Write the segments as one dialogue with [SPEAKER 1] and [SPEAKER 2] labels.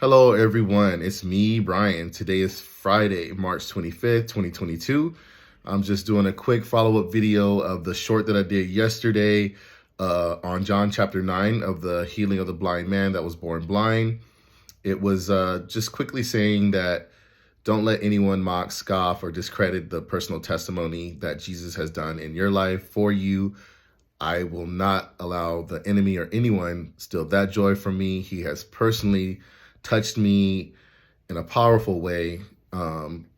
[SPEAKER 1] Hello, everyone. It's me, Brian. Today is Friday, March 25th, 2022. I'm just doing a quick follow-up video of the short that I did yesterday on John chapter 9 of the healing of the blind man that was born blind. It was just quickly saying that don't let anyone mock, scoff, or discredit the personal testimony that Jesus has done in your life for you. I will not allow the enemy or anyone steal that joy from me. He has personally touched me in a powerful way. I'm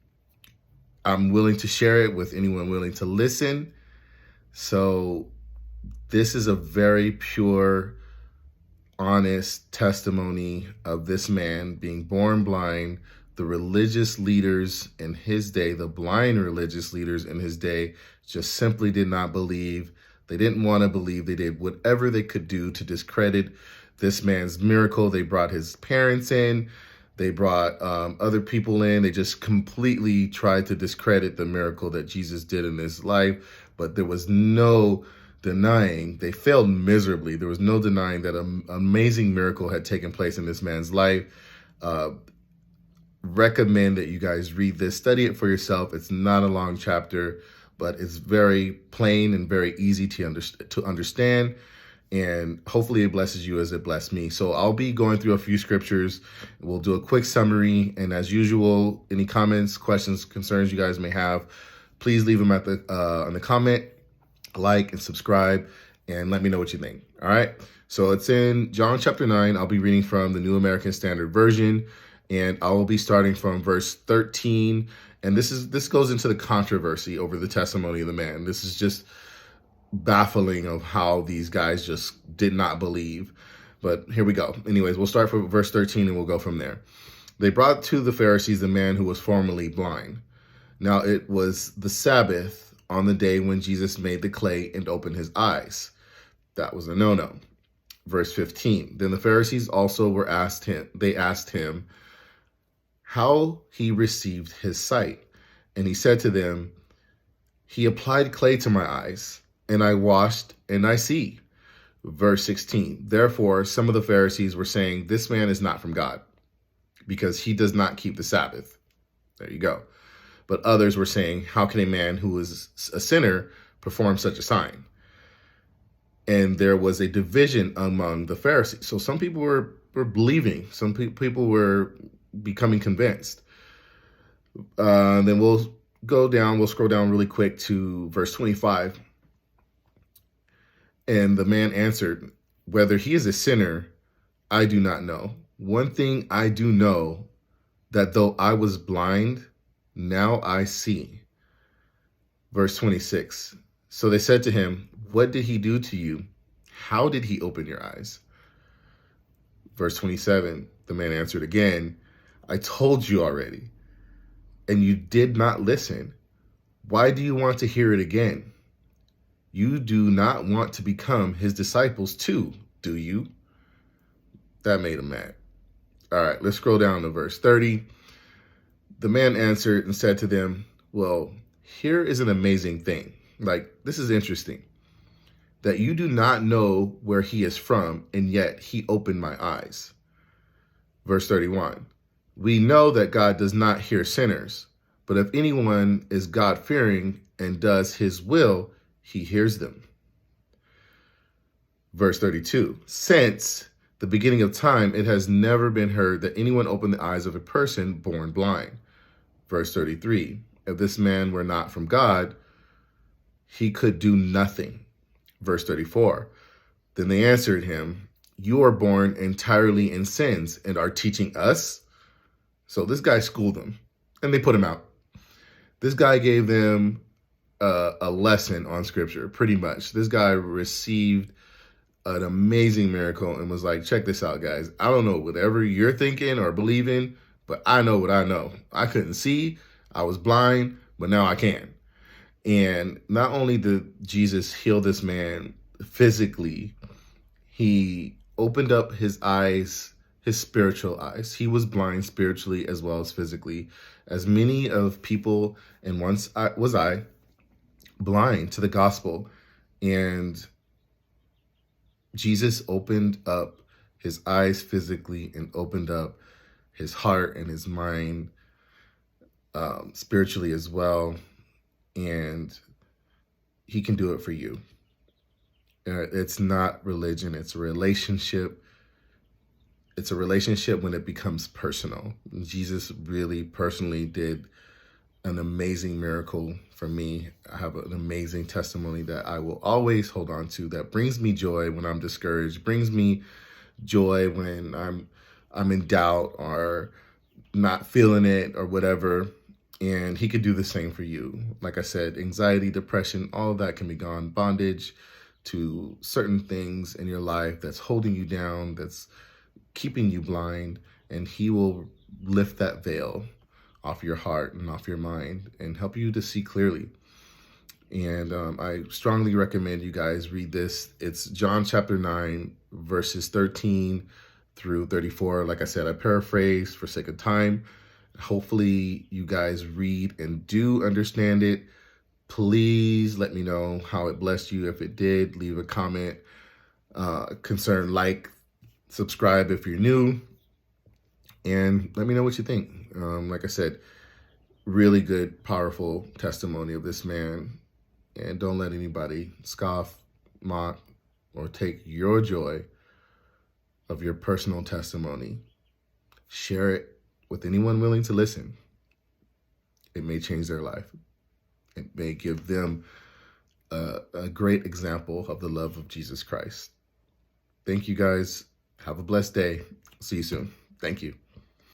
[SPEAKER 1] willing to share it with anyone willing to listen. So this is a very pure, honest testimony of this man being born blind. The religious leaders in his day, the blind religious leaders in his day, just simply did not believe. They didn't want to believe. They did whatever they could do to discredit this man's miracle. They brought his parents in. They brought other people in. They just completely tried to discredit the miracle that Jesus did in his life. But there was no denying. They failed miserably. There was no denying that an amazing miracle had taken place in this man's life. Recommend that you guys read this, study it for yourself. It's not a long chapter, but it's very plain and very easy to understand. And hopefully it blesses you as it blessed me. So I'll be going through a few scriptures. We'll do a quick summary. And as usual, any comments, questions, concerns you guys may have, please leave them at on the comment, like, and subscribe, and let me know what you think. All right. So it's in John chapter 9. I'll be reading from the New American Standard Version, and I will be starting from verse 13. And this goes into the controversy over the testimony of the man. This is just baffling of how these guys just did not believe. But here we go. Anyways, we'll start from verse 13 and we'll go from there. They brought to the Pharisees the man who was formerly blind. Now it was the Sabbath on the day when Jesus made the clay and opened his eyes. That was a no-no. Verse 15. Then the Pharisees also asked him how he received his sight. And he said to them, he applied clay to my eyes, and I washed, and I see. Verse 16. Therefore, some of the Pharisees were saying, this man is not from God, because he does not keep the Sabbath. There you go. But others were saying, how can a man who is a sinner perform such a sign? And there was a division among the Pharisees. So some people were believing. Some people were becoming convinced. Then we'll scroll down really quick to verse 25. And the man answered, whether he is a sinner, I do not know. One thing I do know, that though I was blind, now I see. Verse 26. So they said to him, what did he do to you? How did he open your eyes? Verse 27. The man answered again, I told you already, and you did not listen. Why do you want to hear it again? You do not want to become his disciples too, do you? That made him mad. All right, let's scroll down to verse 30. The man answered and said to them, well, here is an amazing thing. This is interesting, that you do not know where he is from, and yet he opened my eyes. Verse 31. We know that God does not hear sinners, but if anyone is God-fearing and does his will, he hears them. Verse 32. Since the beginning of time, it has never been heard that anyone opened the eyes of a person born blind. Verse 33. If this man were not from God, he could do nothing. Verse 34. Then they answered him, you are born entirely in sins and are teaching us? So this guy schooled them, and they put him out. This guy gave them a lesson on scripture, pretty much. This guy received an amazing miracle and was like, check this out, guys. I don't know whatever you're thinking or believing, but I know what I know. I couldn't see, I was blind, but now I can. And not only did Jesus heal this man physically, he opened up his eyes, his spiritual eyes. He was blind spiritually as well as physically. As many of people, and once was I, blind to the gospel. And Jesus opened up his eyes physically and opened up his heart and his mind, spiritually as well. And he can do it for you. It's not religion, it's a relationship. It's a relationship when it becomes personal. Jesus really personally did an amazing miracle for me. I have an amazing testimony that I will always hold on to, that brings me joy when I'm discouraged, brings me joy when I'm in doubt or not feeling it or whatever. And he could do the same for you. Like I said, anxiety, depression, all of that can be gone. Bondage to certain things in your life that's holding you down, that's keeping you blind, and he will lift that veil off your heart and off your mind and help you to see clearly. And I strongly recommend you guys read this. It's John chapter 9, verses 13 through 34. Like I said, I paraphrase for sake of time. Hopefully you guys read and do understand it. Please let me know how it blessed you. If it did, leave a comment, concern, like, subscribe if you're new, and let me know what you think. Like I said, really good, powerful testimony of this man. And don't let anybody scoff, mock, or take your joy of your personal testimony. Share it with anyone willing to listen. It may change their life. It may give them a great example of the love of Jesus Christ. Thank you guys. Have a blessed day. See you soon. Thank you.